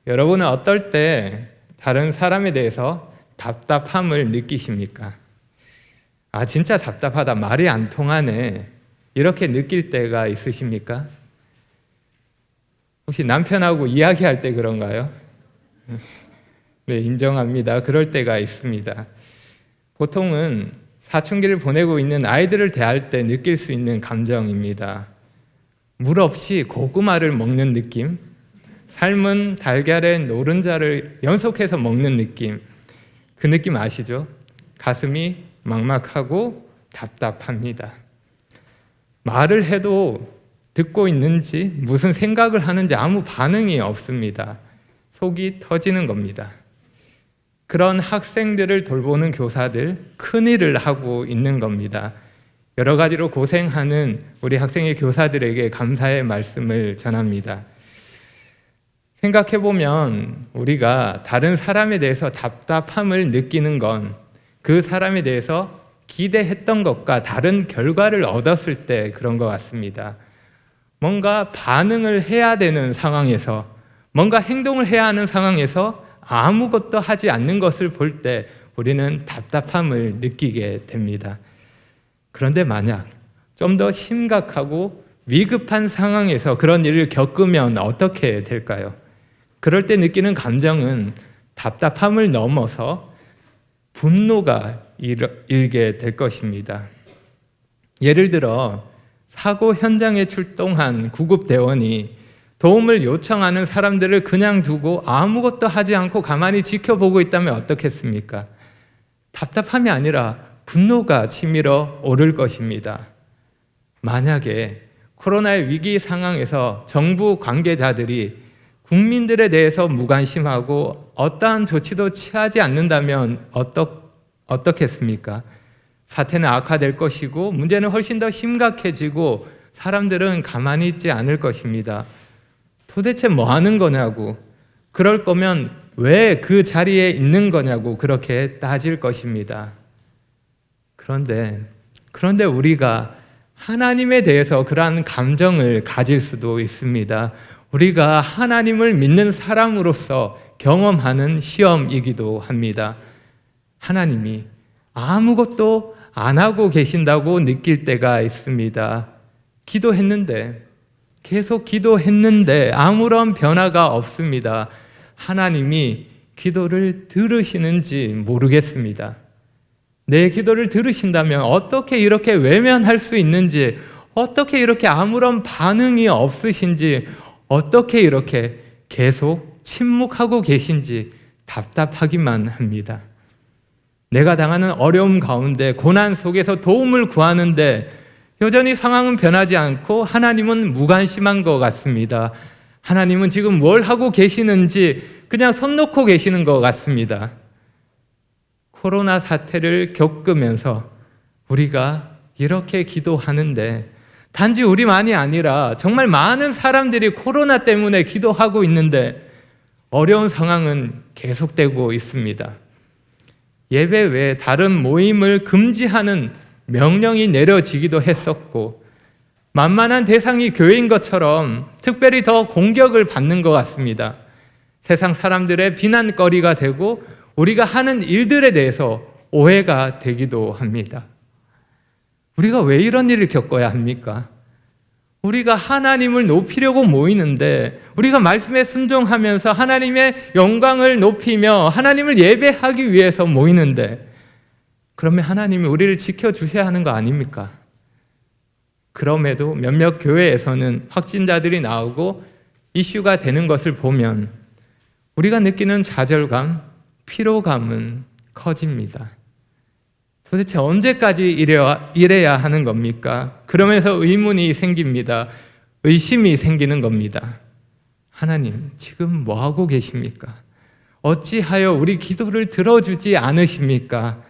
여러분은 어떨 때 다른 사람에 대해서 답답함을 느끼십니까? 아, 진짜 답답하다. 말이 안 통하네. 이렇게 느낄 때가 있으십니까? 혹시 남편하고 이야기할 때 그런가요? 네, 인정합니다. 그럴 때가 있습니다. 보통은 사춘기를 보내고 있는 아이들을 대할 때 느낄 수 있는 감정입니다. 물 없이 고구마를 먹는 느낌, 삶은 달걀의 노른자를 연속해서 먹는 느낌, 그 느낌 아시죠? 가슴이 막막하고 답답합니다. 말을 해도 듣고 있는지 무슨 생각을 하는지 아무 반응이 없습니다. 속이 터지는 겁니다. 그런 학생들을 돌보는 교사들 큰일을 하고 있는 겁니다. 여러 가지로 고생하는 우리 학생의 교사들에게 감사의 말씀을 전합니다. 생각해보면 우리가 다른 사람에 대해서 답답함을 느끼는 건 그 사람에 대해서 기대했던 것과 다른 결과를 얻었을 때 그런 것 같습니다. 뭔가 반응을 해야 되는 상황에서, 뭔가 행동을 해야 하는 상황에서 아무것도 하지 않는 것을 볼 때 우리는 답답함을 느끼게 됩니다. 그런데 만약 좀 더 심각하고 위급한 상황에서 그런 일을 겪으면 어떻게 될까요? 그럴 때 감정은 답답함을 넘어서 분노가 일게 될 것입니다. 예를 들어 사고 현장에 출동한 구급대원이 도움을 요청하는 사람들을 그냥 두고 아무것도 하지 않고 가만히 지켜보고 있다면 어떻겠습니까? 답답함이 아니라 분노가 치밀어 오를 것입니다. 만약에 코로나의 위기 상황에서 정부 관계자들이 국민들에 대해서 무관심하고 어떠한 조치도 취하지 않는다면 어떻겠습니까? 사태는 악화될 것이고 문제는 훨씬 더 심각해지고 사람들은 가만히 있지 않을 것입니다. 도대체 뭐 하는 거냐고, 그럴 거면 왜 그 자리에 있는 거냐고 그렇게 따질 것입니다. 그런데 우리가 하나님에 대해서 그러한 감정을 가질 수도 있습니다. 우리가 하나님을 믿는 사람으로서 경험하는 시험이기도 합니다. 하나님이 아무것도 안 하고 계신다고 느낄 때가 있습니다. 계속 기도했는데 아무런 변화가 없습니다. 하나님이 기도를 들으시는지 모르겠습니다. 내 기도를 들으신다면 어떻게 이렇게 외면할 수 있는지, 어떻게 이렇게 아무런 반응이 없으신지, 어떻게 이렇게 계속 침묵하고 계신지 답답하기만 합니다. 내가 당하는 어려움 가운데 고난 속에서 도움을 구하는데 여전히 상황은 변하지 않고 하나님은 무관심한 것 같습니다. 하나님은 지금 뭘 하고 계시는지 그냥 손 놓고 계시는 것 같습니다. 코로나 사태를 겪으면서 우리가 이렇게 기도하는데 단지 우리만이 아니라 정말 많은 사람들이 코로나 때문에 기도하고 있는데 어려운 상황은 계속되고 있습니다. 예배 외에 다른 모임을 금지하는 명령이 내려지기도 했었고, 만만한 대상이 교회인 것처럼 특별히 더 공격을 받는 것 같습니다. 세상 사람들의 비난거리가 되고 우리가 하는 일들에 대해서 오해가 되기도 합니다. 우리가 왜 이런 일을 겪어야 합니까? 우리가 하나님을 높이려고 모이는데, 우리가 말씀에 순종하면서 하나님의 영광을 높이며 하나님을 예배하기 위해서 모이는데, 그러면 하나님이 우리를 지켜주셔야 하는 거 아닙니까? 그럼에도 몇몇 교회에서는 확진자들이 나오고 이슈가 되는 것을 보면 우리가 느끼는 좌절감, 피로감은 커집니다. 도대체 언제까지 이래야 하는 겁니까? 그러면서 의문이 생깁니다. 의심이 생기는 겁니다. 하나님, 지금 뭐 하고 계십니까? 어찌하여 우리 기도를 들어주지 않으십니까?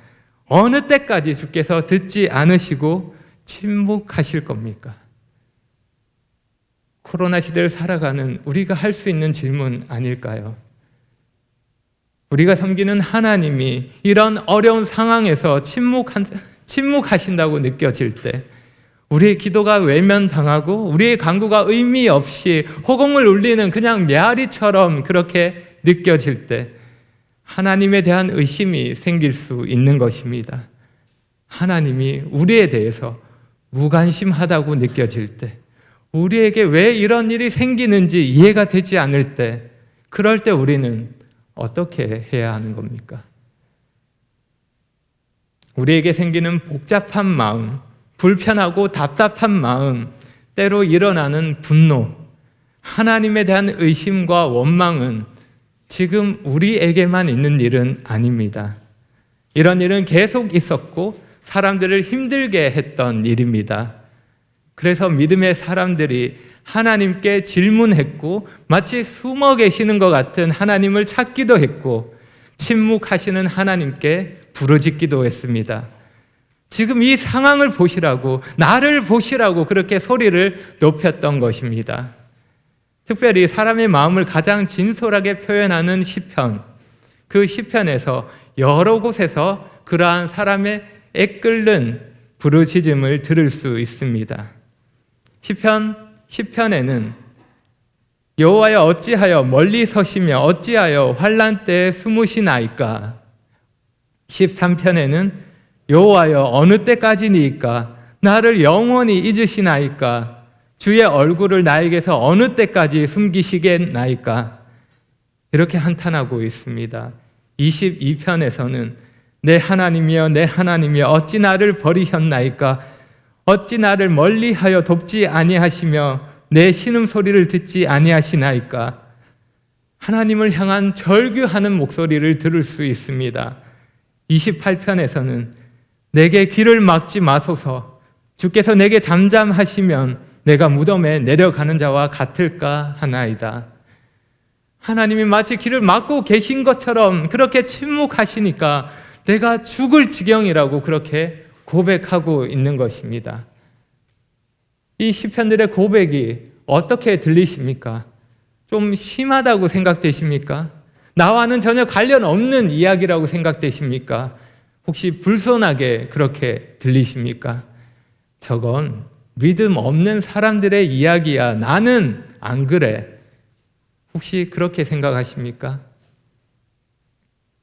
어느 때까지 주께서 듣지 않으시고 침묵하실 겁니까? 코로나 시대를 살아가는 우리가 할 수 있는 질문 아닐까요? 우리가 섬기는 하나님이 이런 어려운 상황에서 침묵하신다고 느껴질 때, 우리의 기도가 외면당하고 우리의 간구가 의미 없이 허공을 울리는 그냥 메아리처럼 그렇게 느껴질 때 하나님에 대한 의심이 생길 수 있는 것입니다. 하나님이 우리에 대해서 무관심하다고 느껴질 때, 우리에게 왜 이런 일이 생기는지 이해가 되지 않을 때, 그럴 때 우리는 어떻게 해야 하는 겁니까? 우리에게 생기는 복잡한 마음, 불편하고 답답한 마음, 때로 일어나는 분노, 하나님에 대한 의심과 원망은 지금 우리에게만 있는 일은 아닙니다. 이런 일은 계속 있었고 사람들을 힘들게 했던 일입니다. 그래서 믿음의 사람들이 하나님께 질문했고 마치 숨어 계시는 것 같은 하나님을 찾기도 했고 침묵하시는 하나님께 부르짖기도 했습니다. 지금 이 상황을 보시라고, 나를 보시라고 그렇게 소리를 높였던 것입니다. 특별히 사람의 마음을 가장 진솔하게 표현하는 시편, 그 시편에서 여러 곳에서 그러한 사람의 애끓는 부르짖음을 들을 수 있습니다. 시편 10편에는 여호와여 어찌하여 멀리 서시며 어찌하여 환난 때에 숨으시나이까. 13편에는 여호와여 어느 때까지니이까 나를 영원히 잊으시나이까. 주의 얼굴을 나에게서 어느 때까지 숨기시겠나이까. 이렇게 한탄하고 있습니다. 22편에서는 내 하나님이여 내 하나님이여 어찌 나를 버리셨나이까. 어찌 나를 멀리하여 돕지 아니하시며 내 신음소리를 듣지 아니하시나이까. 하나님을 향한 절규하는 목소리를 들을 수 있습니다. 28편에서는 내게 귀를 막지 마소서. 주께서 내게 잠잠하시면 내가 무덤에 내려가는 자와 같을까 하나이다. 하나님이 마치 귀를 막고 계신 것처럼 그렇게 침묵하시니까 내가 죽을 지경이라고 그렇게 고백하고 있는 것입니다. 이 시편들의 고백이 어떻게 들리십니까? 좀 심하다고 생각되십니까? 나와는 전혀 관련 없는 이야기라고 생각되십니까? 혹시 불손하게 그렇게 들리십니까? 저건 믿음 없는 사람들의 이야기야. 나는 안 그래. 혹시 그렇게 생각하십니까?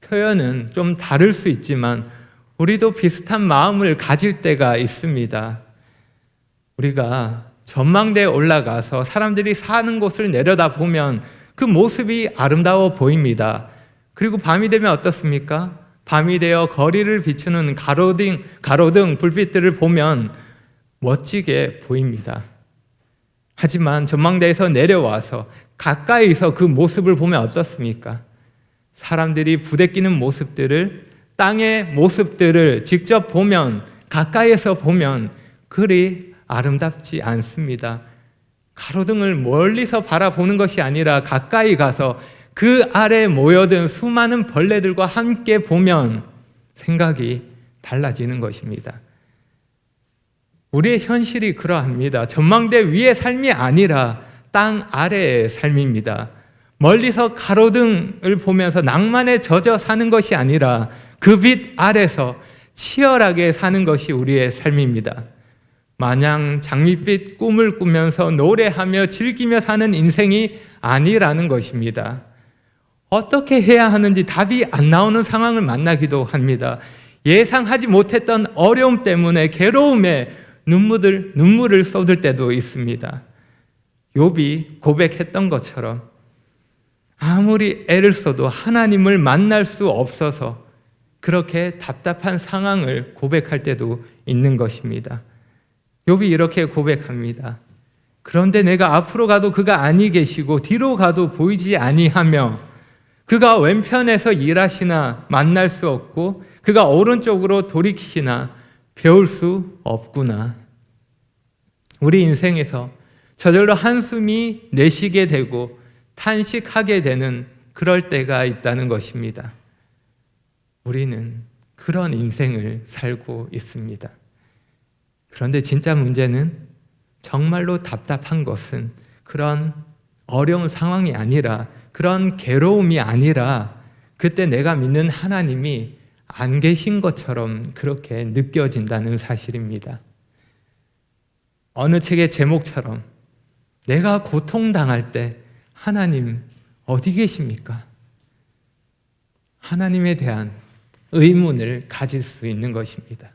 표현은 좀 다를 수 있지만 우리도 비슷한 마음을 가질 때가 있습니다. 우리가 전망대에 올라가서 사람들이 사는 곳을 내려다보면 그 모습이 아름다워 보입니다. 그리고 밤이 되면 어떻습니까? 밤이 되어 거리를 비추는 가로등 불빛들을 보면 멋지게 보입니다. 하지만 전망대에서 내려와서 가까이서 그 모습을 보면 어떻습니까? 사람들이 부대끼는 모습들을, 땅의 모습들을 직접 보면, 가까이에서 보면 그리 아름답지 않습니다. 가로등을 멀리서 바라보는 것이 아니라 가까이 가서 그 아래 모여든 수많은 벌레들과 함께 보면 생각이 달라지는 것입니다. 우리의 현실이 그러합니다. 전망대 위의 삶이 아니라 땅 아래의 삶입니다. 멀리서 가로등을 보면서 낭만에 젖어 사는 것이 아니라 그 빛 아래서 치열하게 사는 것이 우리의 삶입니다. 마냥 장밋빛 꿈을 꾸면서 노래하며 즐기며 사는 인생이 아니라는 것입니다. 어떻게 해야 하는지 답이 안 나오는 상황을 만나기도 합니다. 예상하지 못했던 어려움 때문에 괴로움에 눈물을 쏟을 때도 있습니다. 욥이 고백했던 것처럼 아무리 애를 써도 하나님을 만날 수 없어서 그렇게 답답한 상황을 고백할 때도 있는 것입니다. 욥이 이렇게 고백합니다. 그런데 내가 앞으로 가도 그가 아니 계시고 뒤로 가도 보이지 아니하며 그가 왼편에서 일하시나 만날 수 없고 그가 오른쪽으로 돌이키시나 배울 수 없구나. 우리 인생에서 저절로 한숨이 내쉬게 되고 탄식하게 되는 그럴 때가 있다는 것입니다. 우리는 그런 인생을 살고 있습니다. 그런데 진짜 문제는 정말로 답답한 것은 그런 어려운 상황이 아니라 그런 괴로움이 아니라 그때 내가 믿는 하나님이 안 계신 것처럼 그렇게 느껴진다는 사실입니다. 어느 책의 제목처럼 내가 고통당할 때 하나님 어디 계십니까? 하나님에 대한 의문을 가질 수 있는 것입니다.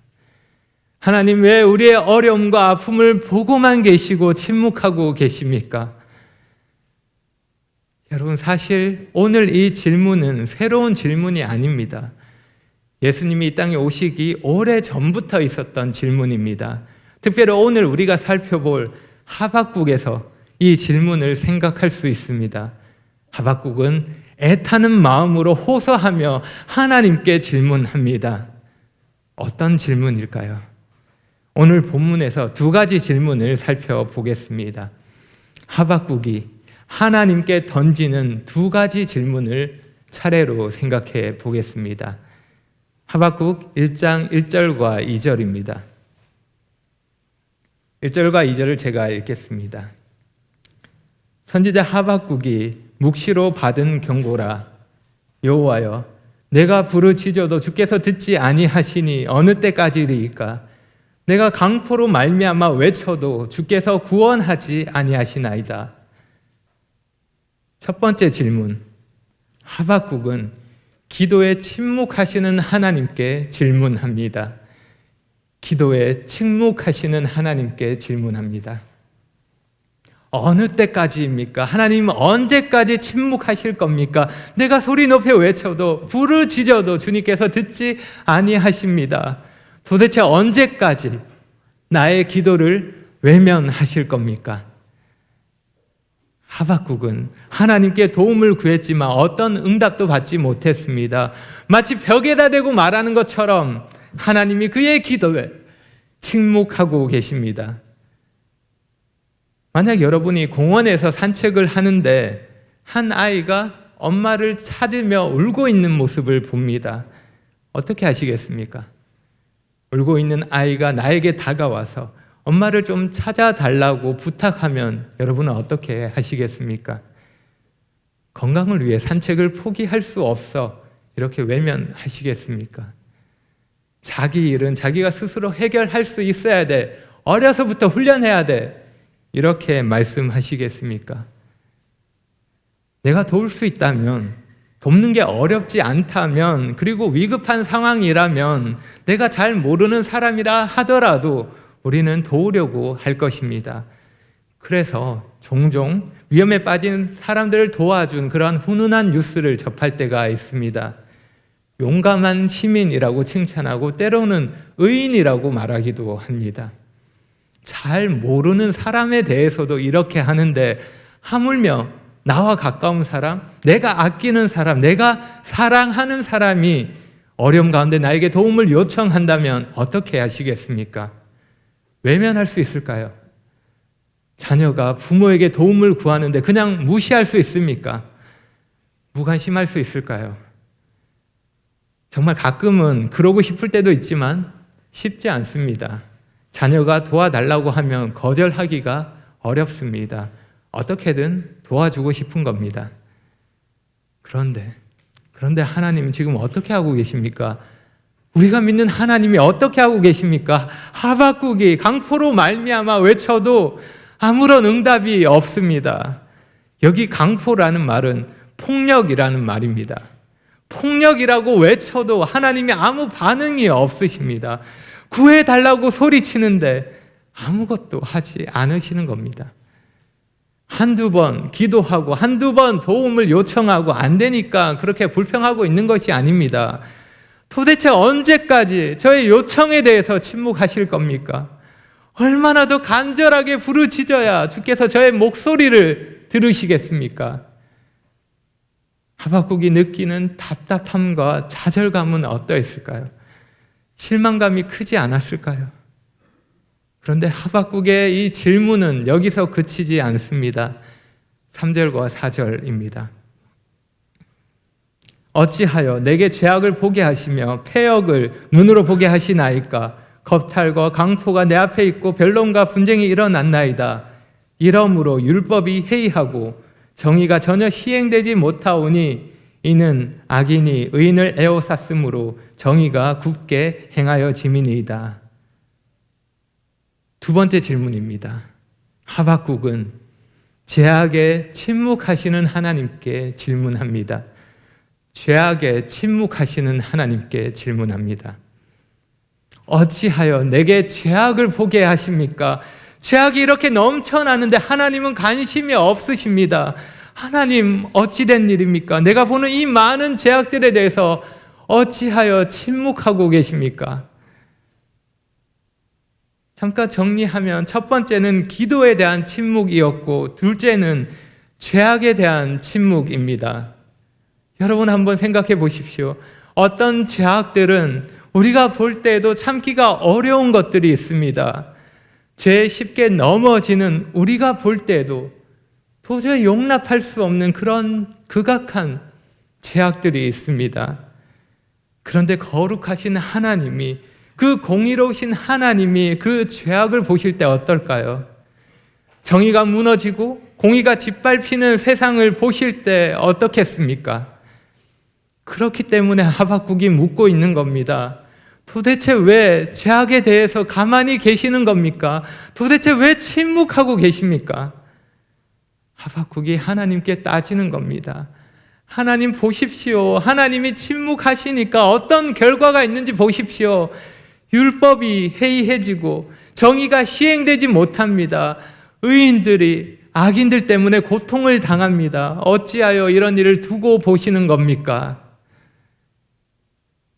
하나님, 왜 우리의 어려움과 아픔을 보고만 계시고 침묵하고 계십니까? 여러분, 사실 오늘 이 질문은 새로운 질문이 아닙니다. 예수님이 이 땅에 오시기 오래전부터 있었던 질문입니다. 특별히 오늘 우리가 살펴볼 하박국에서 이 질문을 생각할 수 있습니다. 하박국은 애타는 마음으로 호소하며 하나님께 질문합니다. 어떤 질문일까요? 오늘 본문에서 두 가지 질문을 살펴보겠습니다. 하박국이 하나님께 던지는 두 가지 질문을 차례로 생각해 보겠습니다. 하박국 1장 1절과 2절입니다. 1절과 2절을 제가 읽겠습니다. 선지자 하박국이 묵시로 받은 경고라. 여호와여, 내가 부르짖어도 주께서 듣지 아니하시니 어느 때까지리이까? 내가 강포로 말미암아 외쳐도 주께서 구원하지 아니하시나이다. 첫 번째 질문, 하박국은 기도에 침묵하시는 하나님께 질문합니다. 기도에 침묵하시는 하나님께 질문합니다. 어느 때까지입니까? 하나님 언제까지 침묵하실 겁니까? 내가 소리 높여 외쳐도 부르짖어도 주님께서 듣지 아니하십니다. 도대체 언제까지 나의 기도를 외면하실 겁니까? 하박국은 하나님께 도움을 구했지만 어떤 응답도 받지 못했습니다. 마치 벽에다 대고 말하는 것처럼 하나님이 그의 기도에 침묵하고 계십니다. 만약 여러분이 공원에서 산책을 하는데 한 아이가 엄마를 찾으며 울고 있는 모습을 봅니다. 어떻게 하시겠습니까? 울고 있는 아이가 나에게 다가와서 엄마를 좀 찾아달라고 부탁하면 여러분은 어떻게 하시겠습니까? 건강을 위해 산책을 포기할 수 없어 이렇게 외면하시겠습니까? 자기 일은 자기가 스스로 해결할 수 있어야 돼. 어려서부터 훈련해야 돼. 이렇게 말씀하시겠습니까? 내가 도울 수 있다면, 돕는 게 어렵지 않다면, 그리고 위급한 상황이라면, 내가 잘 모르는 사람이라 하더라도 우리는 도우려고 할 것입니다. 그래서 종종 위험에 빠진 사람들을 도와준 그런 훈훈한 뉴스를 접할 때가 있습니다. 용감한 시민이라고 칭찬하고 때로는 의인이라고 말하기도 합니다. 잘 모르는 사람에 대해서도 이렇게 하는데 하물며 나와 가까운 사람, 내가 아끼는 사람, 내가 사랑하는 사람이 어려움 가운데 나에게 도움을 요청한다면 어떻게 하시겠습니까? 외면할 수 있을까요? 자녀가 부모에게 도움을 구하는데 그냥 무시할 수 있습니까? 무관심할 수 있을까요? 정말 가끔은 그러고 싶을 때도 있지만 쉽지 않습니다. 자녀가 도와달라고 하면 거절하기가 어렵습니다. 어떻게든 도와주고 싶은 겁니다. 그런데 하나님은 지금 어떻게 하고 계십니까? 우리가 믿는 하나님이 어떻게 하고 계십니까? 하박국이 강포로 말미암아 외쳐도 아무런 응답이 없습니다. 여기 강포라는 말은 폭력이라는 말입니다. 폭력이라고 외쳐도 하나님이 아무 반응이 없으십니다. 구해달라고 소리치는데 아무것도 하지 않으시는 겁니다. 한두 번 기도하고 한두 번 도움을 요청하고 안 되니까 그렇게 불평하고 있는 것이 아닙니다. 도대체 언제까지 저의 요청에 대해서 침묵하실 겁니까? 얼마나 더 간절하게 부르짖어야 주께서 저의 목소리를 들으시겠습니까? 하박국이 느끼는 답답함과 좌절감은 어떠했을까요? 실망감이 크지 않았을까요? 그런데 하박국의 이 질문은 여기서 그치지 않습니다. 3절과 4절입니다. 어찌하여 내게 죄악을 보게 하시며 패역을 눈으로 보게 하시나이까? 겁탈과 강포가 내 앞에 있고 변론과 분쟁이 일어났나이다. 이러므로 율법이 해이하고 정의가 전혀 시행되지 못하오니 이는 악인이 의인을 에워쌌으므로 정의가 굳게 행하여 짐이니이다. 두 번째 질문입니다. 하박국은 죄악에 침묵하시는 하나님께 질문합니다. 죄악에 침묵하시는 하나님께 질문합니다. 어찌하여 내게 죄악을 보게 하십니까? 죄악이 이렇게 넘쳐나는데 하나님은 관심이 없으십니다. 하나님, 어찌된 일입니까? 내가 보는 이 많은 죄악들에 대해서 어찌하여 침묵하고 계십니까? 잠깐 정리하면 첫 번째는 기도에 대한 침묵이었고, 둘째는 죄악에 대한 침묵입니다. 여러분 한번 생각해 보십시오. 어떤 죄악들은 우리가 볼 때에도 참기가 어려운 것들이 있습니다. 죄에 쉽게 넘어지는 우리가 볼 때에도 도저히 용납할 수 없는 그런 극악한 죄악들이 있습니다. 그런데 거룩하신 하나님이, 그 공의로우신 하나님이 그 죄악을 보실 때 어떨까요? 정의가 무너지고 공의가 짓밟히는 세상을 보실 때 어떻겠습니까? 그렇기 때문에 하박국이 묻고 있는 겁니다. 도대체 왜 죄악에 대해서 가만히 계시는 겁니까? 도대체 왜 침묵하고 계십니까? 하박국이 하나님께 따지는 겁니다. 하나님 보십시오. 하나님이 침묵하시니까 어떤 결과가 있는지 보십시오. 율법이 해이해지고 정의가 시행되지 못합니다. 의인들이 악인들 때문에 고통을 당합니다. 어찌하여 이런 일을 두고 보시는 겁니까?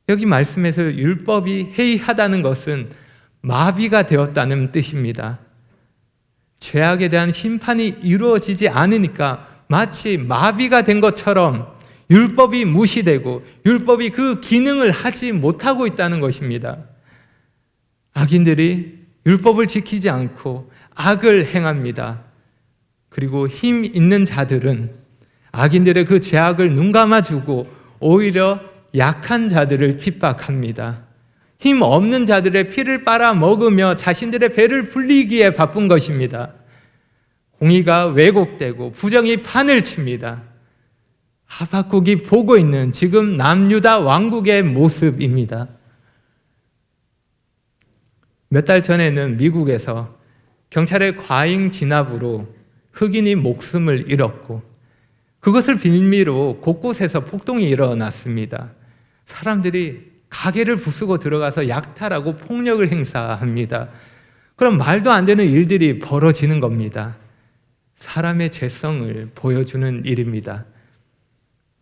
여기 말씀에서 율법이 해이하다는 것은 마비가 되었다는 뜻입니다. 죄악에 대한 심판이 이루어지지 않으니까 마치 마비가 된 것처럼 율법이 무시되고 율법이 그 기능을 하지 못하고 있다는 것입니다. 악인들이 율법을 지키지 않고 악을 행합니다. 그리고 힘 있는 자들은 악인들의 그 죄악을 눈감아주고 오히려 약한 자들을 핍박합니다. 힘 없는 자들의 피를 빨아먹으며 자신들의 배를 불리기에 바쁜 것입니다. 공의가 왜곡되고 부정이 판을 칩니다. 하박국이 보고 있는 지금 남유다 왕국의 모습입니다. 몇 달 전에는 미국에서 경찰의 과잉 진압으로 흑인이 목숨을 잃었고, 그것을 빌미로 곳곳에서 폭동이 일어났습니다. 사람들이 가게를 부수고 들어가서 약탈하고 폭력을 행사합니다. 그럼 말도 안 되는 일들이 벌어지는 겁니다. 사람의 죄성을 보여주는 일입니다.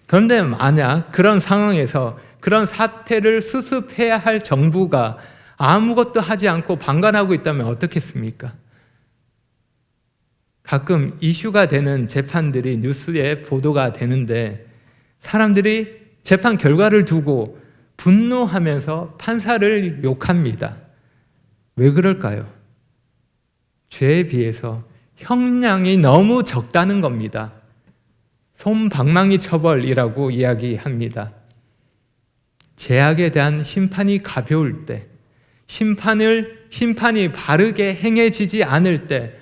그런데 만약 그런 상황에서 그런 사태를 수습해야 할 정부가 아무것도 하지 않고 방관하고 있다면 어떻겠습니까? 가끔 이슈가 되는 재판들이 뉴스에 보도가 되는데 사람들이 재판 결과를 두고 분노하면서 판사를 욕합니다. 왜 그럴까요? 죄에 비해서 형량이 너무 적다는 겁니다. 솜방망이 처벌이라고 이야기합니다. 죄악에 대한 심판이 가벼울 때, 심판이 바르게 행해지지 않을 때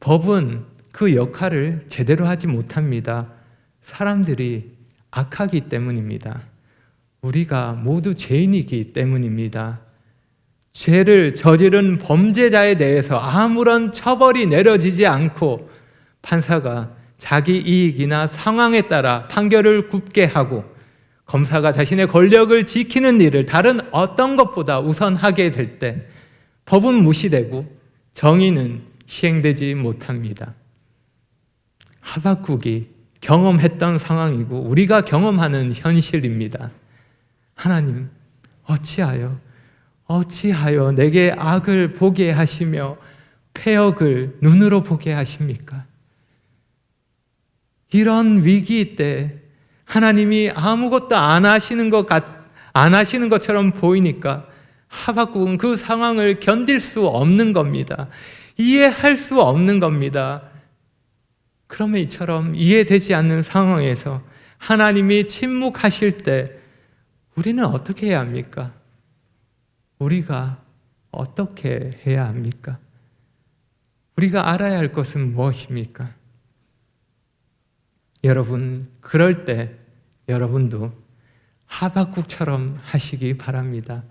법은 그 역할을 제대로 하지 못합니다. 사람들이 악하기 때문입니다. 우리가 모두 죄인이기 때문입니다. 죄를 저지른 범죄자에 대해서 아무런 처벌이 내려지지 않고 판사가 자기 이익이나 상황에 따라 판결을 굽게 하고 검사가 자신의 권력을 지키는 일을 다른 어떤 것보다 우선하게 될 때 법은 무시되고 정의는 시행되지 못합니다. 하박국이 경험했던 상황이고 우리가 경험하는 현실입니다. 하나님, 어찌하여 내게 악을 보게 하시며 패역을 눈으로 보게 하십니까? 이런 위기 때 하나님이 아무것도 안 하시는 것처럼 보이니까 하박국은 그 상황을 견딜 수 없는 겁니다. 이해할 수 없는 겁니다. 그러면 이처럼 이해되지 않는 상황에서 하나님이 침묵하실 때 우리는 어떻게 해야 합니까? 우리가 어떻게 해야 합니까? 우리가 알아야 할 것은 무엇입니까? 여러분, 그럴 때 여러분도 하박국처럼 하시기 바랍니다.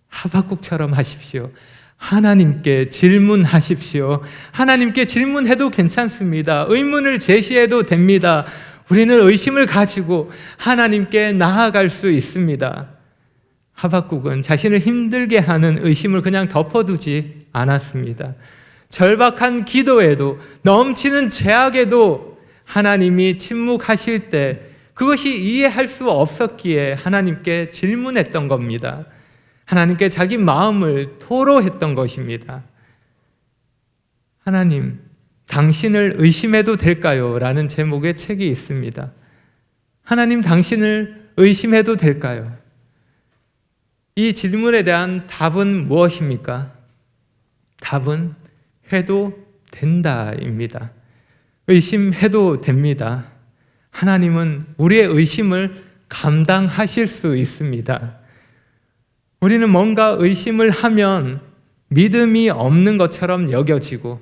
하박국처럼 하십시오. 하나님께 질문하십시오. 하나님께 질문해도 괜찮습니다. 의문을 제시해도 됩니다. 우리는 의심을 가지고 하나님께 나아갈 수 있습니다. 하박국은 자신을 힘들게 하는 의심을 그냥 덮어두지 않았습니다. 절박한 기도에도, 넘치는 죄악에도 하나님이 침묵하실 때 그것이 이해할 수 없었기에 하나님께 질문했던 겁니다. 하나님께 자기 마음을 토로했던 것입니다. 하나님, 당신을 의심해도 될까요? 라는 제목의 책이 있습니다. 하나님, 당신을 의심해도 될까요? 이 질문에 대한 답은 무엇입니까? 답은 해도 된다입니다. 의심해도 됩니다. 하나님은 우리의 의심을 감당하실 수 있습니다. 우리는 뭔가 의심을 하면 믿음이 없는 것처럼 여겨지고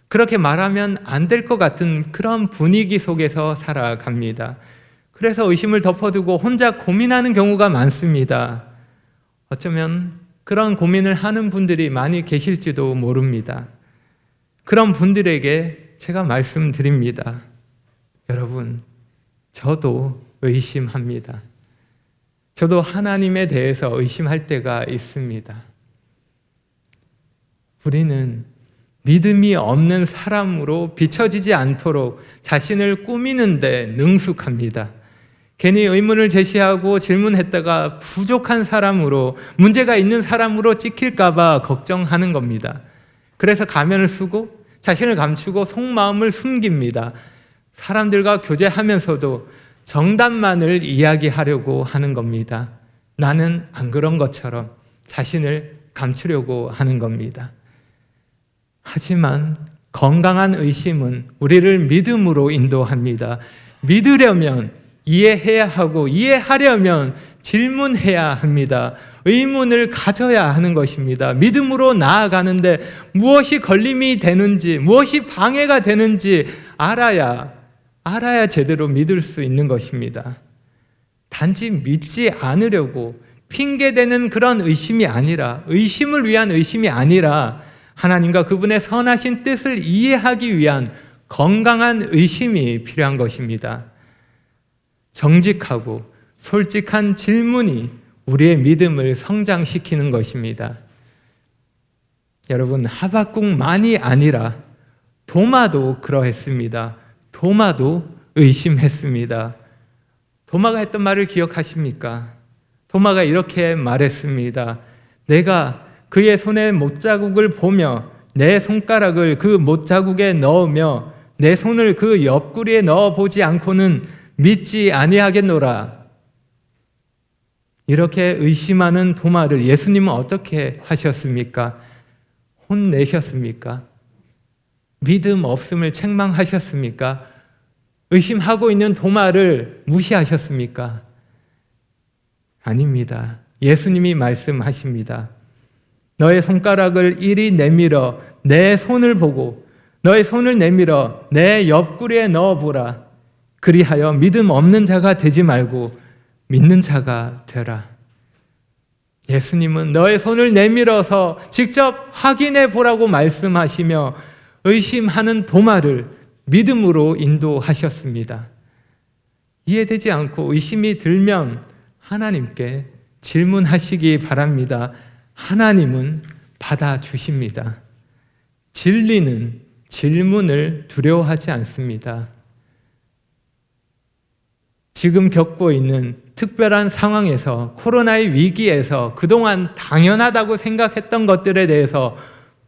그렇게 말하면 안 될 것 같은 그런 분위기 속에서 살아갑니다. 그래서 의심을 덮어두고 혼자 고민하는 경우가 많습니다. 어쩌면 그런 고민을 하는 분들이 많이 계실지도 모릅니다. 그런 분들에게 제가 말씀드립니다. 여러분, 저도 의심합니다. 저도 하나님에 대해서 의심할 때가 있습니다. 우리는 믿음이 없는 사람으로 비춰지지 않도록 자신을 꾸미는데 능숙합니다. 괜히 의문을 제시하고 질문했다가 부족한 사람으로, 문제가 있는 사람으로 찍힐까 봐 걱정하는 겁니다. 그래서 가면을 쓰고 자신을 감추고 속마음을 숨깁니다. 사람들과 교제하면서도 정답만을 이야기하려고 하는 겁니다. 나는 안 그런 것처럼 자신을 감추려고 하는 겁니다. 하지만 건강한 의심은 우리를 믿음으로 인도합니다. 믿으려면 이해해야 하고, 이해하려면 질문해야 합니다. 의문을 가져야 하는 것입니다. 믿음으로 나아가는데 무엇이 걸림이 되는지, 무엇이 방해가 되는지 알아야 제대로 믿을 수 있는 것입니다. 단지 믿지 않으려고 핑계대는 그런 의심이 아니라, 의심을 위한 의심이 아니라 하나님과 그분의 선하신 뜻을 이해하기 위한 건강한 의심이 필요한 것입니다. 정직하고 솔직한 질문이 우리의 믿음을 성장시키는 것입니다. 여러분, 하박국만이 아니라 도마도 그러했습니다. 도마도 의심했습니다. 도마가 했던 말을 기억하십니까? 도마가 이렇게 말했습니다. 내가 그의 손의 못자국을 보며 내 손가락을 그 못자국에 넣으며 내 손을 그 옆구리에 넣어보지 않고는 믿지 아니하겠노라. 이렇게 의심하는 도마를 예수님은 어떻게 하셨습니까? 혼내셨습니까? 믿음 없음을 책망하셨습니까? 의심하고 있는 도마를 무시하셨습니까? 아닙니다. 예수님이 말씀하십니다. 너의 손가락을 이리 내밀어 내 손을 보고 너의 손을 내밀어 내 옆구리에 넣어보라. 그리하여 믿음 없는 자가 되지 말고 믿는 자가 되라. 예수님은 너의 손을 내밀어서 직접 확인해 보라고 말씀하시며 의심하는 도마를 믿음으로 인도하셨습니다. 이해되지 않고 의심이 들면 하나님께 질문하시기 바랍니다. 하나님은 받아주십니다. 진리는 질문을 두려워하지 않습니다. 지금 겪고 있는 특별한 상황에서, 코로나의 위기에서 그동안 당연하다고 생각했던 것들에 대해서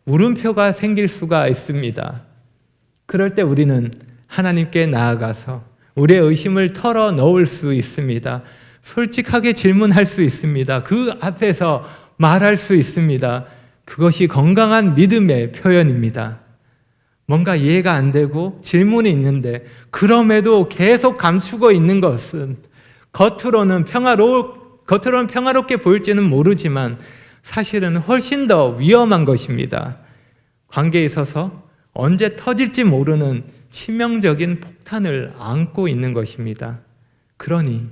물음표가 생길 수가 있습니다. 그럴 때 우리는 하나님께 나아가서 우리의 의심을 털어 놓을 수 있습니다. 솔직하게 질문할 수 있습니다. 그 앞에서 말할 수 있습니다. 그것이 건강한 믿음의 표현입니다. 뭔가 이해가 안 되고 질문이 있는데 그럼에도 계속 감추고 있는 것은 겉으로는 평화롭게 보일지는 모르지만 사실은 훨씬 더 위험한 것입니다. 관계에 있어서 언제 터질지 모르는 치명적인 폭탄을 안고 있는 것입니다. 그러니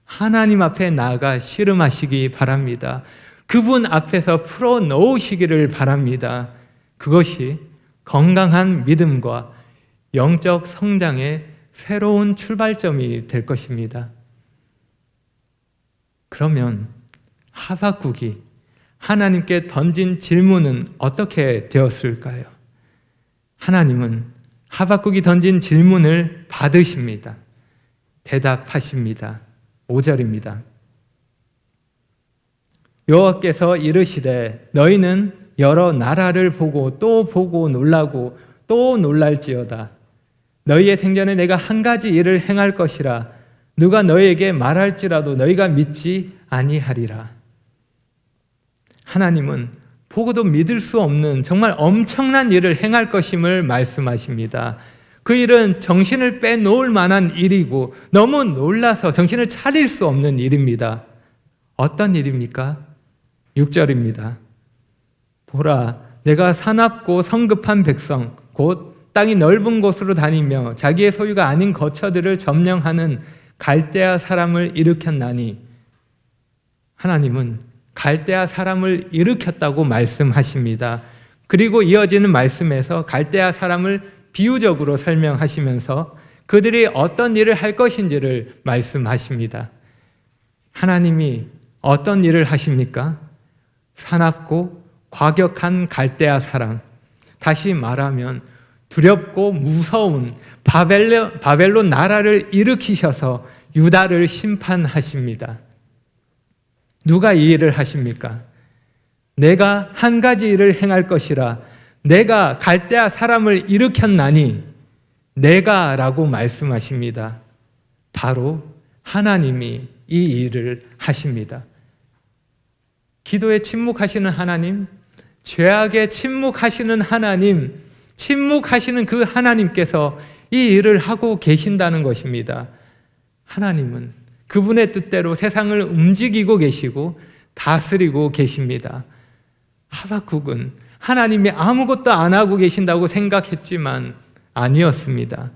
하나님 앞에 나아가 씨름하시기 바랍니다. 그분 앞에서 풀어놓으시기를 바랍니다. 그것이 건강한 믿음과 영적 성장의 새로운 출발점이 될 것입니다. 그러면 하박국이 하나님께 던진 질문은 어떻게 되었을까요? 하나님은 하박국이 던진 질문을 받으십니다. 대답하십니다. 5절입니다. 여호와께서 이르시되 너희는 여러 나라를 보고 또 보고 놀라고 또 놀랄지어다. 너희의 생전에 내가 한 가지 일을 행할 것이라. 누가 너희에게 말할지라도 너희가 믿지 아니하리라. 하나님은 보고도 믿을 수 없는 정말 엄청난 일을 행할 것임을 말씀하십니다. 그 일은 정신을 빼놓을 만한 일이고 너무 놀라서 정신을 차릴 수 없는 일입니다. 어떤 일입니까? 6절입니다. 보라, 내가 사납고 성급한 백성, 곧 땅이 넓은 곳으로 다니며 자기의 소유가 아닌 거처들을 점령하는 갈대아 사람을 일으켰나니. 하나님은 갈대아 사람을 일으켰다고 말씀하십니다. 그리고 이어지는 말씀에서 갈대아 사람을 비유적으로 설명하시면서 그들이 어떤 일을 할 것인지를 말씀하십니다. 하나님이 어떤 일을 하십니까? 사납고 과격한 갈대아 사람, 다시 말하면 두렵고 무서운 바벨론 나라를 일으키셔서 유다를 심판하십니다. 누가 이 일을 하십니까? 내가 한 가지 일을 행할 것이라. 내가 갈대아 사람을 일으켰나니. 내가라고 말씀하십니다. 바로 하나님이 이 일을 하십니다. 기도에 침묵하시는 하나님, 죄악에 침묵하시는 하나님, 침묵하시는 그 하나님께서 이 일을 하고 계신다는 것입니다. 하나님은 그분의 뜻대로 세상을 움직이고 계시고 다스리고 계십니다. 하박국은 하나님이 아무것도 안 하고 계신다고 생각했지만 아니었습니다.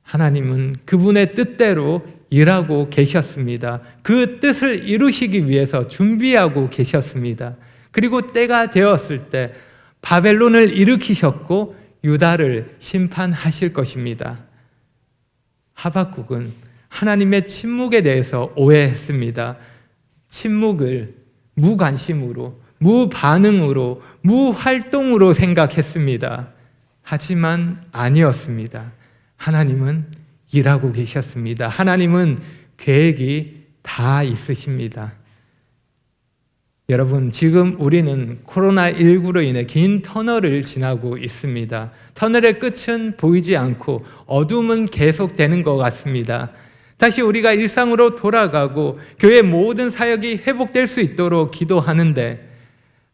하나님은 그분의 뜻대로 일하고 계셨습니다. 그 뜻을 이루시기 위해서 준비하고 계셨습니다. 그리고 때가 되었을 때 바벨론을 일으키셨고 유다를 심판하실 것입니다. 하박국은 하나님의 침묵에 대해서 오해했습니다. 침묵을 무관심으로, 무반응으로, 무활동으로 생각했습니다. 하지만 아니었습니다. 하나님은 일하고 계셨습니다. 하나님은 계획이 다 있으십니다. 여러분, 지금 우리는 코로나19로 인해 긴 터널을 지나고 있습니다. 터널의 끝은 보이지 않고 어둠은 계속되는 것 같습니다. 다시 우리가 일상으로 돌아가고 교회 모든 사역이 회복될 수 있도록 기도하는데,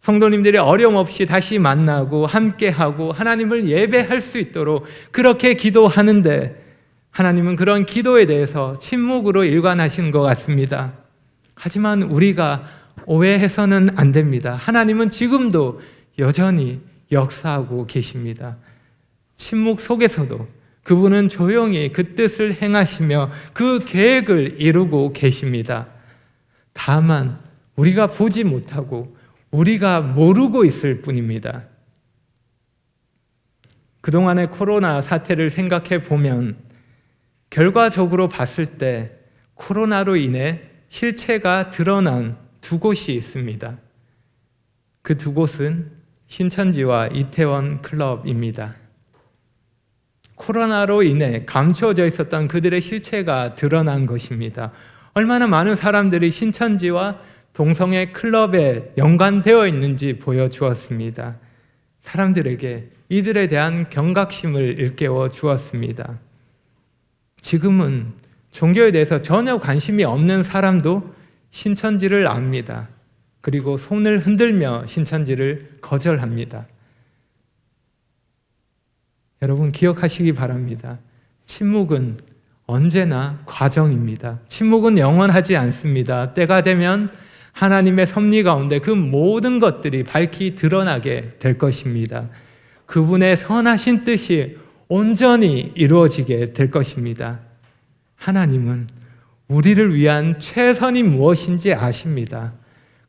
성도님들이 어려움 없이 다시 만나고 함께하고 하나님을 예배할 수 있도록 그렇게 기도하는데, 하나님은 그런 기도에 대해서 침묵으로 일관하시는 것 같습니다. 하지만 우리가 오해해서는 안 됩니다. 하나님은 지금도 여전히 역사하고 계십니다. 침묵 속에서도 그분은 조용히 그 뜻을 행하시며 그 계획을 이루고 계십니다. 다만 우리가 보지 못하고 우리가 모르고 있을 뿐입니다. 그동안의 코로나 사태를 생각해 보면 결과적으로 봤을 때 코로나로 인해 실체가 드러난 두 곳이 있습니다. 그 두 곳은 신천지와 이태원 클럽입니다. 코로나로 인해 감추어져 있었던 그들의 실체가 드러난 것입니다. 얼마나 많은 사람들이 신천지와 동성애 클럽에 연관되어 있는지 보여주었습니다. 사람들에게 이들에 대한 경각심을 일깨워 주었습니다. 지금은 종교에 대해서 전혀 관심이 없는 사람도 신천지를 압니다. 그리고 손을 흔들며 신천지를 거절합니다. 여러분, 기억하시기 바랍니다. 침묵은 언제나 과정입니다. 침묵은 영원하지 않습니다. 때가 되면 하나님의 섭리 가운데 그 모든 것들이 밝히 드러나게 될 것입니다. 그분의 선하신 뜻이 온전히 이루어지게 될 것입니다. 하나님은 우리를 위한 최선이 무엇인지 아십니다.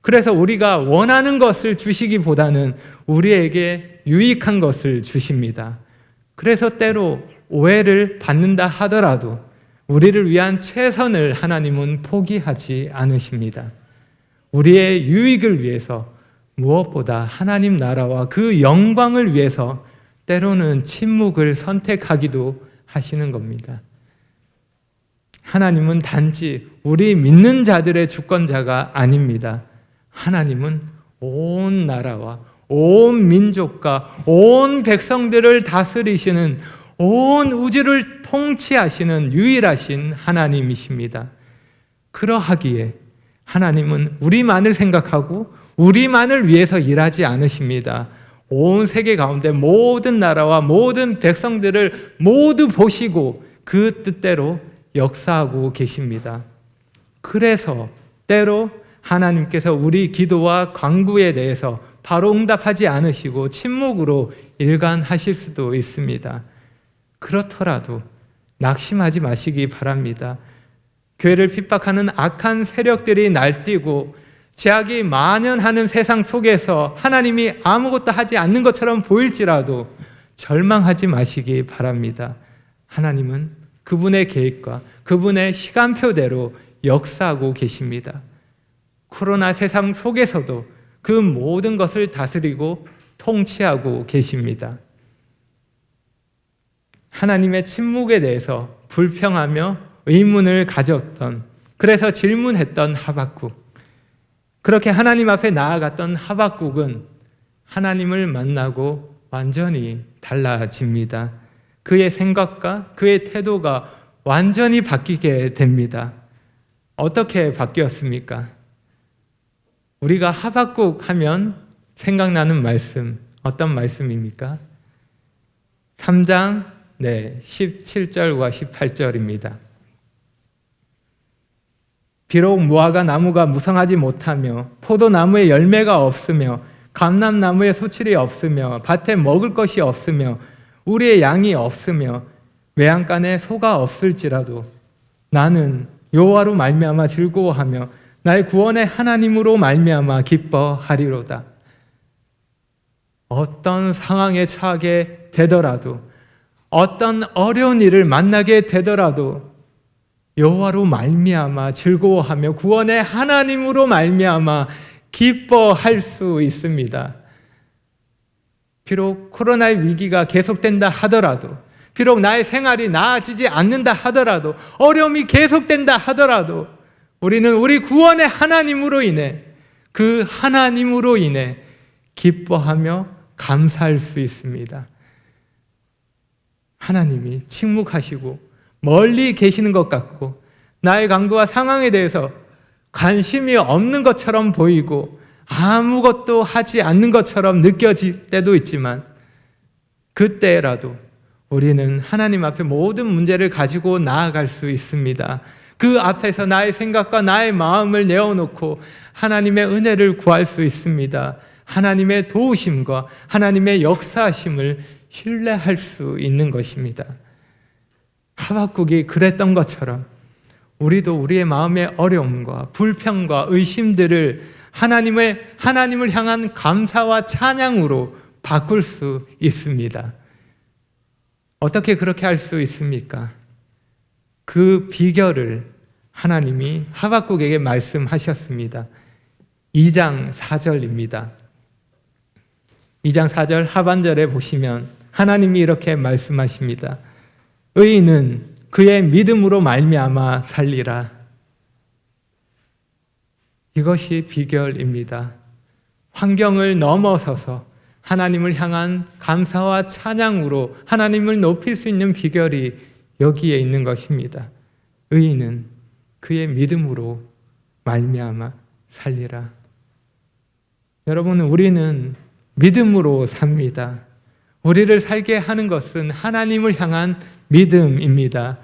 그래서 우리가 원하는 것을 주시기보다는 우리에게 유익한 것을 주십니다. 그래서 때로 오해를 받는다 하더라도 우리를 위한 최선을 하나님은 포기하지 않으십니다. 우리의 유익을 위해서 무엇보다 하나님 나라와 그 영광을 위해서 때로는 침묵을 선택하기도 하시는 겁니다. 하나님은 단지 우리 믿는 자들의 주권자가 아닙니다. 하나님은 온 나라와 온 민족과 온 백성들을 다스리시는, 온 우주를 통치하시는 유일하신 하나님이십니다. 그러하기에 하나님은 우리만을 생각하고 우리만을 위해서 일하지 않으십니다. 온 세계 가운데 모든 나라와 모든 백성들을 모두 보시고 그 뜻대로 역사하고 계십니다. 그래서 때로 하나님께서 우리 기도와 간구에 대해서 바로 응답하지 않으시고 침묵으로 일관하실 수도 있습니다. 그렇더라도 낙심하지 마시기 바랍니다. 교회를 핍박하는 악한 세력들이 날뛰고 죄악이 만연하는 세상 속에서 하나님이 아무것도 하지 않는 것처럼 보일지라도 절망하지 마시기 바랍니다. 하나님은 그분의 계획과 그분의 시간표대로 역사하고 계십니다. 코로나 세상 속에서도 그 모든 것을 다스리고 통치하고 계십니다. 하나님의 침묵에 대해서 불평하며 의문을 가졌던, 그래서 질문했던 하박국, 그렇게 하나님 앞에 나아갔던 하박국은 하나님을 만나고 완전히 달라집니다. 그의 생각과 그의 태도가 완전히 바뀌게 됩니다. 어떻게 바뀌었습니까? 우리가 하박국 하면 생각나는 말씀, 어떤 말씀입니까? 3장 17절과 18절입니다. 비록 무화과 나무가 무성하지 못하며 포도나무에 열매가 없으며 감람나무에 소출이 없으며 밭에 먹을 것이 없으며 우리의 양이 없으며 외양간에 소가 없을지라도 나는 여호와로 말미암아 즐거워하며 나의 구원의 하나님으로 말미암아 기뻐하리로다. 어떤 상황에 처하게 되더라도, 어떤 어려운 일을 만나게 되더라도 여호와로 말미암아 즐거워하며 구원의 하나님으로 말미암아 기뻐할 수 있습니다. 비록 코로나의 위기가 계속된다 하더라도, 비록 나의 생활이 나아지지 않는다 하더라도, 어려움이 계속된다 하더라도 우리는 우리 구원의 하나님으로 인해, 그 하나님으로 인해 기뻐하며 감사할 수 있습니다. 하나님이 침묵하시고 멀리 계시는 것 같고 나의 간구와 상황에 대해서 관심이 없는 것처럼 보이고 아무것도 하지 않는 것처럼 느껴질 때도 있지만, 그때라도 우리는 하나님 앞에 모든 문제를 가지고 나아갈 수 있습니다. 그 앞에서 나의 생각과 나의 마음을 내어놓고 하나님의 은혜를 구할 수 있습니다. 하나님의 도우심과 하나님의 역사하심을 신뢰할 수 있는 것입니다. 하박국이 그랬던 것처럼 우리도 우리의 마음의 어려움과 불평과 의심들을 하나님을 향한 감사와 찬양으로 바꿀 수 있습니다. 어떻게 그렇게 할 수 있습니까? 그 비결을 하나님이 하박국에게 말씀하셨습니다. 2장 4절입니다. 2장 4절 하반절에 보시면 하나님이 이렇게 말씀하십니다. 의인은 그의 믿음으로 말미암아 살리라. 이것이 비결입니다. 환경을 넘어서서 하나님을 향한 감사와 찬양으로 하나님을 높일 수 있는 비결이 여기에 있는 것입니다. 의인은 그의 믿음으로 말미암아 살리라. 여러분, 우리는 믿음으로 삽니다. 우리를 살게 하는 것은 하나님을 향한 믿음입니다.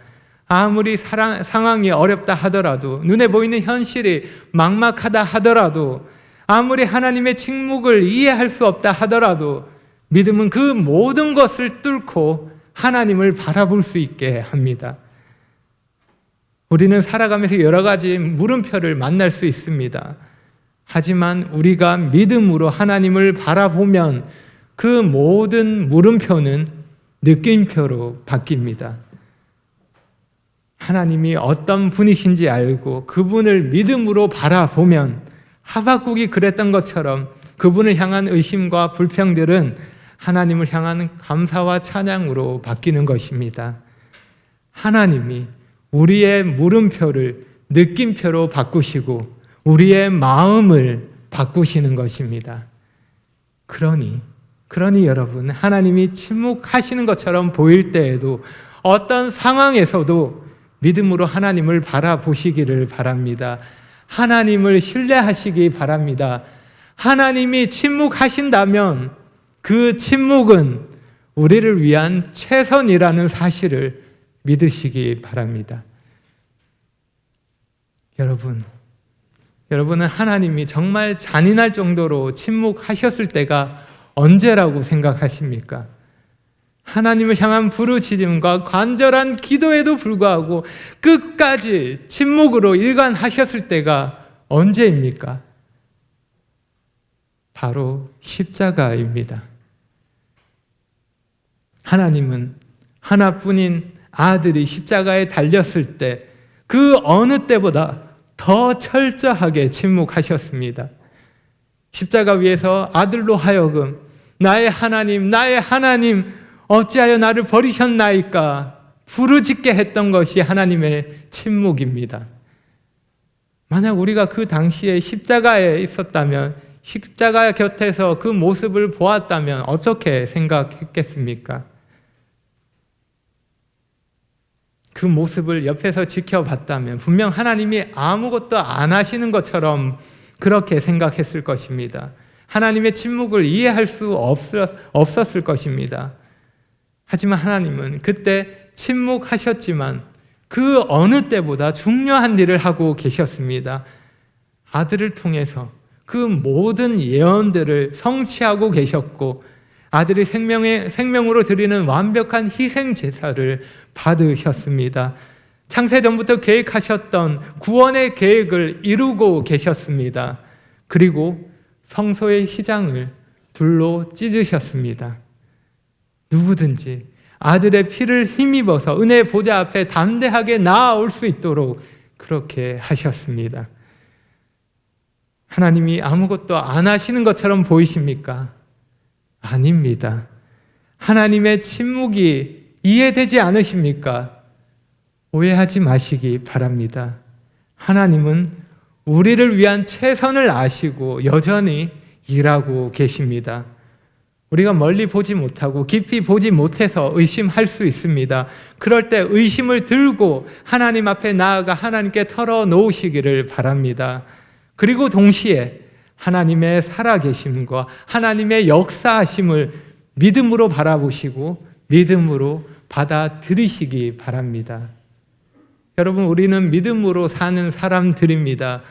아무리 상황이 어렵다 하더라도, 눈에 보이는 현실이 막막하다 하더라도, 아무리 하나님의 침묵을 이해할 수 없다 하더라도 믿음은 그 모든 것을 뚫고 하나님을 바라볼 수 있게 합니다. 우리는 살아가면서 여러 가지 물음표를 만날 수 있습니다. 하지만 우리가 믿음으로 하나님을 바라보면 그 모든 물음표는 느낌표로 바뀝니다. 하나님이 어떤 분이신지 알고 그분을 믿음으로 바라보면 하박국이 그랬던 것처럼 그분을 향한 의심과 불평들은 하나님을 향한 감사와 찬양으로 바뀌는 것입니다. 하나님이 우리의 물음표를 느낌표로 바꾸시고 우리의 마음을 바꾸시는 것입니다. 그러니 여러분, 하나님이 침묵하시는 것처럼 보일 때에도 어떤 상황에서도 믿음으로 하나님을 바라보시기를 바랍니다. 하나님을 신뢰하시기 바랍니다. 하나님이 침묵하신다면 그 침묵은 우리를 위한 최선이라는 사실을 믿으시기 바랍니다. 여러분은 하나님이 정말 잔인할 정도로 침묵하셨을 때가 언제라고 생각하십니까? 하나님을 향한 부르짖음과 간절한 기도에도 불구하고 끝까지 침묵으로 일관하셨을 때가 언제입니까? 바로 십자가입니다. 하나님은 하나뿐인 아들이 십자가에 달렸을 때 그 어느 때보다 더 철저하게 침묵하셨습니다. 십자가 위에서 아들로 하여금 나의 하나님 어찌하여 나를 버리셨나이까 부르짖게 했던 것이 하나님의 침묵입니다. 만약 우리가 그 당시에 십자가에 있었다면, 십자가 곁에서 그 모습을 보았다면 어떻게 생각했겠습니까? 그 모습을 옆에서 지켜봤다면 분명 하나님이 아무것도 안 하시는 것처럼 그렇게 생각했을 것입니다. 하나님의 침묵을 이해할 수 없었을 것입니다. 하지만 하나님은 그때 침묵하셨지만 그 어느 때보다 중요한 일을 하고 계셨습니다. 아들을 통해서 그 모든 예언들을 성취하고 계셨고 아들이 생명으로 드리는 완벽한 희생 제사를 받으셨습니다. 창세전부터 계획하셨던 구원의 계획을 이루고 계셨습니다. 그리고 성소의 휘장을 둘로 찢으셨습니다. 누구든지 아들의 피를 힘입어서 은혜의 보좌 앞에 담대하게 나아올 수 있도록 그렇게 하셨습니다. 하나님이 아무것도 안 하시는 것처럼 보이십니까? 아닙니다. 하나님의 침묵이 이해되지 않으십니까? 오해하지 마시기 바랍니다. 하나님은 우리를 위한 최선을 아시고 여전히 일하고 계십니다. 우리가 멀리 보지 못하고 깊이 보지 못해서 의심할 수 있습니다. 그럴 때 의심을 들고 하나님 앞에 나아가 하나님께 털어놓으시기를 바랍니다. 그리고 동시에 하나님의 살아계심과 하나님의 역사하심을 믿음으로 바라보시고 믿음으로 받아들이시기 바랍니다. 여러분, 우리는 믿음으로 사는 사람들입니다.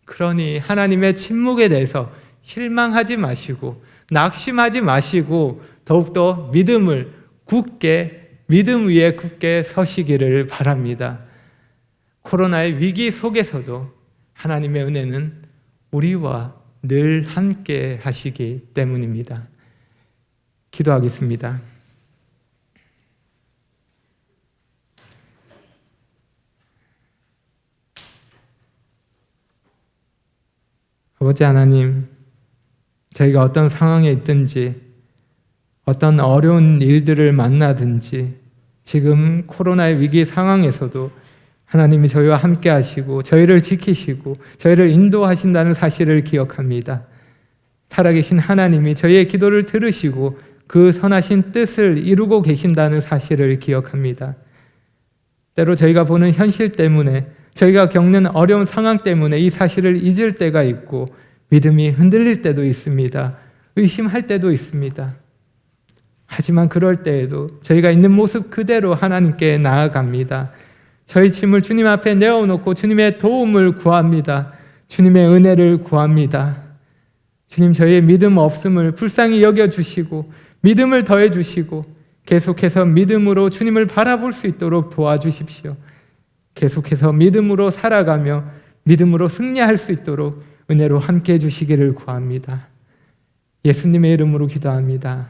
그러니 하나님의 침묵에 대해서 실망하지 마시고 낙심하지 마시고 더욱더 믿음을 굳게, 믿음 위에 굳게 서시기를 바랍니다. 코로나의 위기 속에서도 하나님의 은혜는 우리와 늘 함께 하시기 때문입니다. 기도하겠습니다. 아버지 하나님, 저희가 어떤 상황에 있든지 어떤 어려운 일들을 만나든지 지금 코로나의 위기 상황에서도 하나님이 저희와 함께 하시고 저희를 지키시고 저희를 인도하신다는 사실을 기억합니다. 살아계신 하나님이 저희의 기도를 들으시고 그 선하신 뜻을 이루고 계신다는 사실을 기억합니다. 때로 저희가 보는 현실 때문에, 저희가 겪는 어려운 상황 때문에 이 사실을 잊을 때가 있고 믿음이 흔들릴 때도 있습니다. 의심할 때도 있습니다. 하지만 그럴 때에도 저희가 있는 모습 그대로 하나님께 나아갑니다. 저희 짐을 주님 앞에 내어놓고 주님의 도움을 구합니다. 주님의 은혜를 구합니다. 주님, 저희의 믿음 없음을 불쌍히 여겨주시고 믿음을 더해주시고 계속해서 믿음으로 주님을 바라볼 수 있도록 도와주십시오. 계속해서 믿음으로 살아가며 믿음으로 승리할 수 있도록 은혜로 함께해 주시기를 구합니다. 예수님의 이름으로 기도합니다.